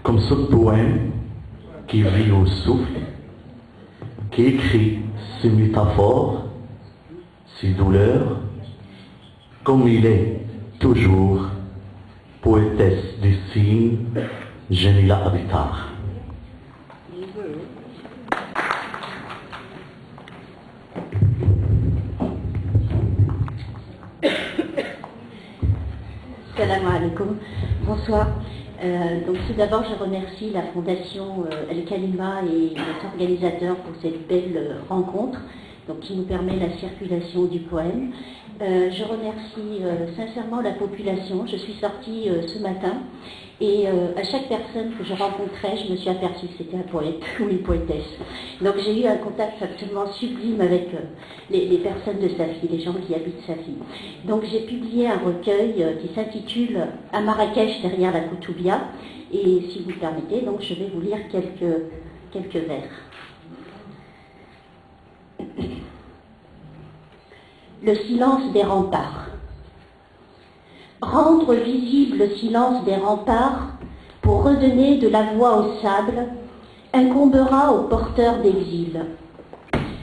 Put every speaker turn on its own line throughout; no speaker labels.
comme ce poème qui vit au souffle, qui écrit ses métaphores, ses douleurs, comme il est toujours poétesse du signe Jamila Abitar.
Salam alaikum. Bonsoir. Donc tout d'abord, je remercie la Fondation El-Kalima et les organisateurs pour cette belle rencontre donc, qui nous permet la circulation du poème. Je remercie sincèrement la population. Je suis sortie ce matin et à chaque personne que je rencontrais, je me suis aperçue que c'était un poète ou une poétesse. Donc j'ai eu un contact absolument sublime avec les personnes de Safi, les gens qui habitent Safi. Donc j'ai publié un recueil qui s'intitule « À Marrakech derrière la Koutoubia » et si vous permettez, donc je vais vous lire quelques vers. Le silence des remparts. Rendre visible le silence des remparts pour redonner de la voix au sable incombera aux porteurs d'exil.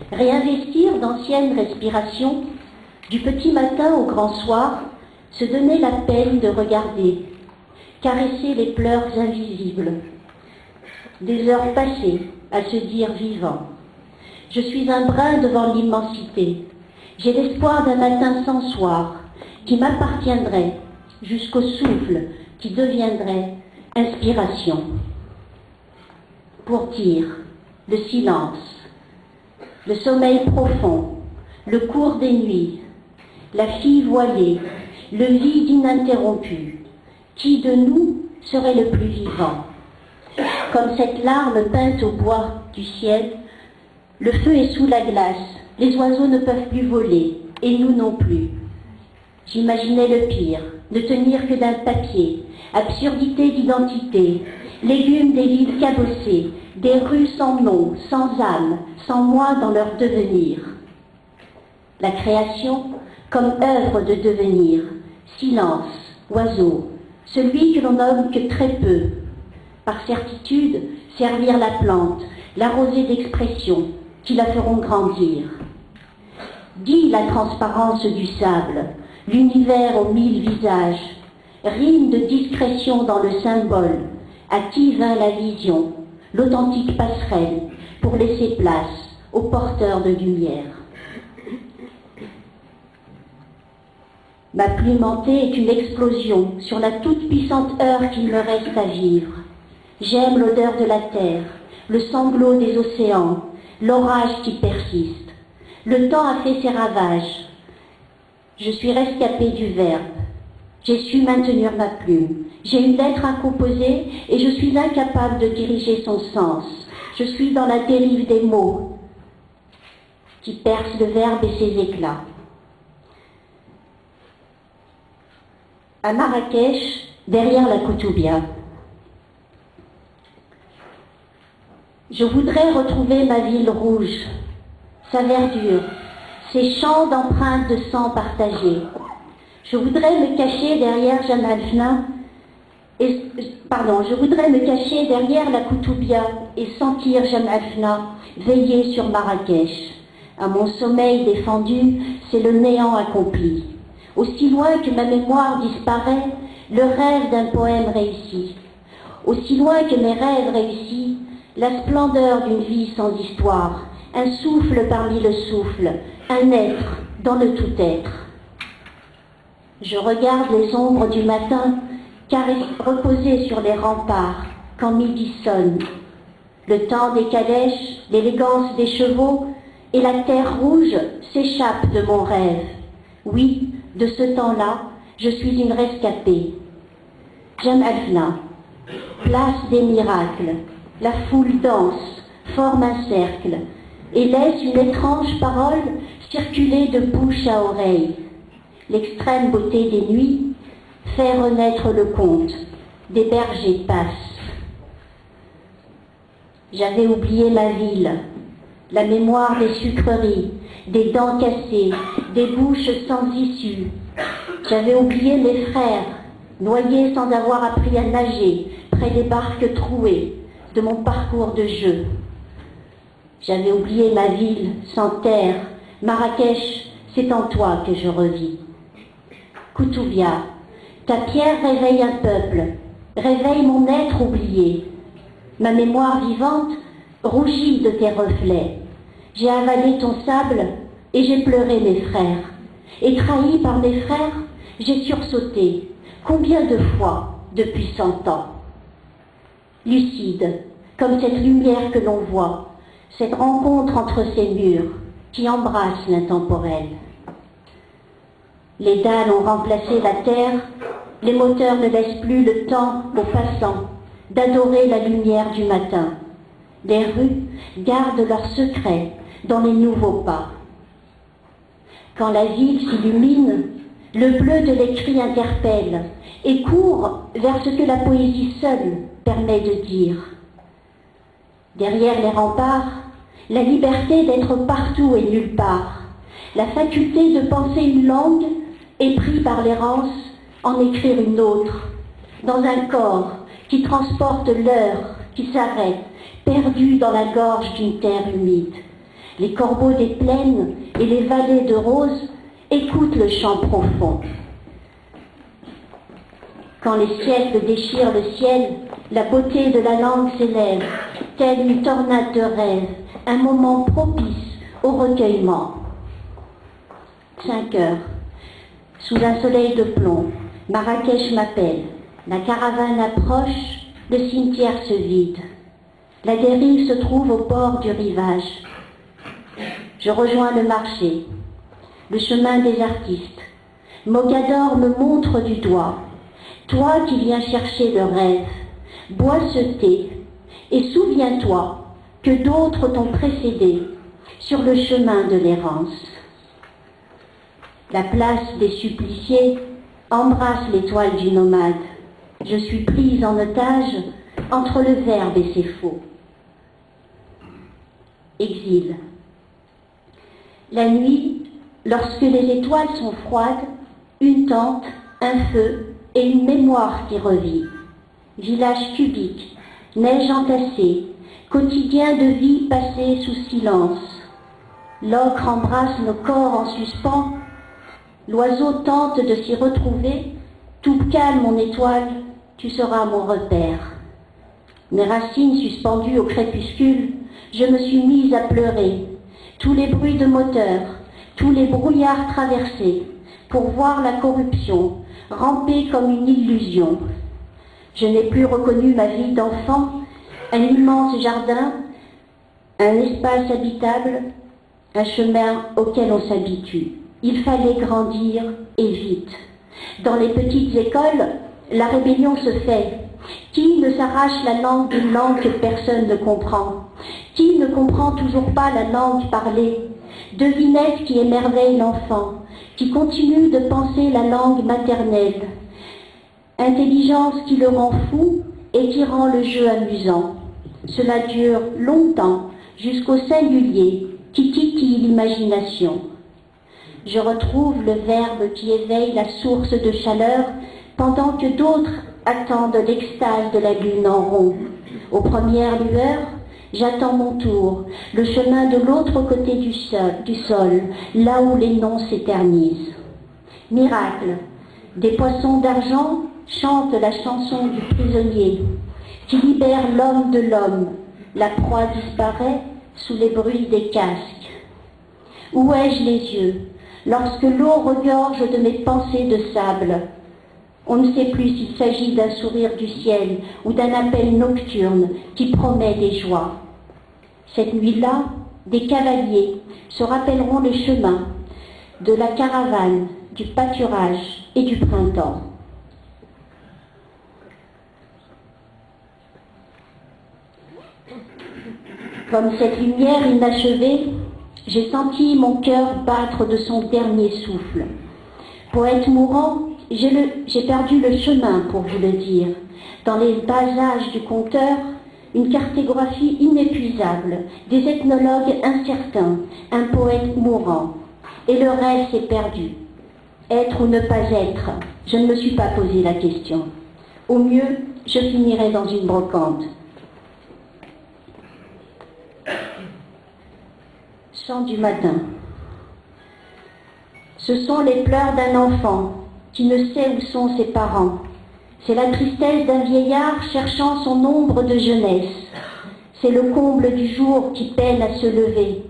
Réinvestir d'anciennes respirations, du petit matin au grand soir, se donner la peine de regarder, caresser les pleurs invisibles. Des heures passées à se dire vivant. Je suis un brin devant l'immensité. J'ai l'espoir d'un matin sans soir qui m'appartiendrait jusqu'au souffle qui deviendrait inspiration. Pour dire le silence, le sommeil profond, le cours des nuits, la fille voilée, le vide ininterrompu, qui de nous serait le plus vivant? Comme cette larme peinte au bois du ciel, le feu est sous la glace, les oiseaux ne peuvent plus voler, et nous non plus. J'imaginais le pire, ne tenir que d'un papier, absurdité d'identité, légumes des villes cabossées, des rues sans nom, sans âme, sans moi dans leur devenir. La création comme œuvre de devenir, silence, oiseau, celui que l'on nomme que très peu. Par certitude, servir la plante, l'arroser d'expressions qui la feront grandir. Dis la transparence du sable, l'univers aux mille visages, rime de discrétion dans le symbole, à qui vint la vision, l'authentique passerelle, pour laisser place aux porteurs de lumière. Ma plume hantée est une explosion sur la toute-puissante heure qu'il me reste à vivre. J'aime l'odeur de la terre, le sanglot des océans, l'orage qui persiste. Le temps a fait ses ravages. Je suis rescapée du verbe. J'ai su maintenir ma plume. J'ai une lettre à composer et je suis incapable de diriger son sens. Je suis dans la dérive des mots qui percent le verbe et ses éclats. À Marrakech, derrière la Koutoubia. Je voudrais retrouver ma ville rouge, sa verdure, ses champs d'empreintes de sang partagées. Je voudrais me cacher derrière je voudrais me cacher derrière la Koutoubia et sentir Jamalfna veiller sur Marrakech. À mon sommeil défendu, c'est le néant accompli. Aussi loin que ma mémoire disparaît, le rêve d'un poème réussi. Aussi loin que mes rêves réussis, la splendeur d'une vie sans histoire, un souffle parmi le souffle, un être dans le tout-être. Je regarde les ombres du matin reposer sur les remparts quand midi sonne. Le temps des calèches, l'élégance des chevaux et la terre rouge s'échappent de mon rêve. Oui, de ce temps-là, je suis une rescapée. Jamalfna, place des miracles. La foule danse, forme un cercle et laisse une étrange parole circuler de bouche à oreille. L'extrême beauté des nuits fait renaître le conte, des bergers passent. J'avais oublié ma ville, la mémoire des sucreries, des dents cassées, des bouches sans issue. J'avais oublié mes frères, noyés sans avoir appris à nager, près des barques trouées de mon parcours de jeu. J'avais oublié ma ville sans terre, Marrakech, c'est en toi que je revis. Koutoubia, ta pierre réveille un peuple, réveille mon être oublié. Ma mémoire vivante rougit de tes reflets. J'ai avalé ton sable et j'ai pleuré mes frères. Et trahi par mes frères, j'ai sursauté. Combien de fois depuis 100 ans? Lucide, comme cette lumière que l'on voit, cette rencontre entre ces murs qui embrassent l'intemporel. Les dalles ont remplacé la terre, les moteurs ne laissent plus le temps aux passants d'adorer la lumière du matin. Les rues gardent leurs secrets dans les nouveaux pas. Quand la ville s'illumine, le bleu de l'écrit interpelle et court vers ce que la poésie seule permet de dire. Derrière les remparts, la liberté d'être partout et nulle part, la faculté de penser une langue est prise par l'errance en écrire une autre, dans un corps qui transporte l'heure qui s'arrête, perdu dans la gorge d'une terre humide. Les corbeaux des plaines et les vallées de roses écoutent le chant profond. Quand les siècles déchirent le ciel, la beauté de la langue s'élève, telle une tornade de rêve, un moment propice au recueillement. 5 heures. Sous un soleil de plomb, Marrakech m'appelle. La caravane approche, le cimetière se vide. La dérive se trouve au bord du rivage. Je rejoins le marché, le chemin des artistes. Mogador me montre du doigt. Toi qui viens chercher le rêve, bois ce thé et souviens-toi que d'autres t'ont précédé sur le chemin de l'errance. La place des suppliciés embrasse l'étoile du nomade. Je suis prise en otage entre le verbe et ses faux. Exil. La nuit, lorsque les étoiles sont froides, une tente, un feu et une mémoire qui revit. Village cubique, neige entassée, quotidien de vie passé sous silence. L'ocre embrasse nos corps en suspens, l'oiseau tente de s'y retrouver, tout calme mon étoile, tu seras mon repère. Mes racines suspendues au crépuscule, je me suis mise à pleurer, tous les bruits de moteur, tous les brouillards traversés, pour voir la corruption ramper comme une illusion. Je n'ai plus reconnu ma vie d'enfant, un immense jardin, un espace habitable, un chemin auquel on s'habitue. Il fallait grandir et vite. Dans les petites écoles, la rébellion se fait. Qui ne s'arrache la langue d'une langue que personne ne comprend? Qui ne comprend toujours pas la langue parlée? Devinette qui émerveille l'enfant, qui continue de penser la langue maternelle. Intelligence qui le rend fou et qui rend le jeu amusant. Cela dure longtemps, jusqu'au singulier qui titille l'imagination. Je retrouve le verbe qui éveille la source de chaleur pendant que d'autres attendent l'extase de la lune en rond. Aux premières lueurs, j'attends mon tour, le chemin de l'autre côté du sol, là où les noms s'éternisent. Miracle, des poissons d'argent chantent la chanson du prisonnier, qui libère l'homme de l'homme. La proie disparaît sous les bruits des casques. Où ai-je les yeux, lorsque l'eau regorge de mes pensées de sable? On ne sait plus s'il s'agit d'un sourire du ciel ou d'un appel nocturne qui promet des joies. Cette nuit-là, des cavaliers se rappelleront les chemins de la caravane, du pâturage et du printemps. Comme cette lumière inachevée, j'ai senti mon cœur battre de son dernier souffle. Poète mourant, j'ai perdu le chemin pour vous le dire. Dans les bas âges du conteur, une cartographie inépuisable, des ethnologues incertains, un poète mourant. Et le rêve s'est perdu. Être ou ne pas être, je ne me suis pas posé la question. Au mieux, je finirai dans une brocante. Chant du matin. Ce sont les pleurs d'un enfant qui ne sait où sont ses parents. C'est la tristesse d'un vieillard cherchant son ombre de jeunesse. C'est le comble du jour qui peine à se lever.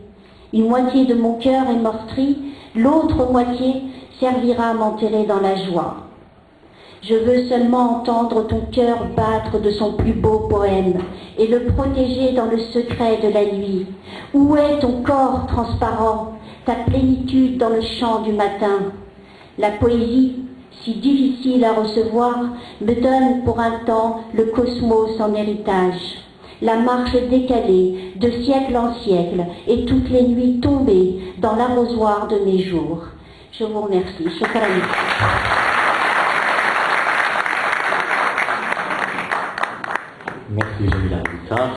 Une moitié de mon cœur est meurtrie, l'autre moitié servira à m'enterrer dans la joie. Je veux seulement entendre ton cœur battre de son plus beau poème et le protéger dans le secret de la nuit. Où est ton corps transparent, ta plénitude dans le chant du matin? La poésie, si difficile à recevoir, me donne pour un temps le cosmos en héritage. La marche décalée de siècle en siècle et toutes les nuits tombées dans l'arrosoir de mes jours. Je vous remercie. Shukran.
Merci Jamila Issa.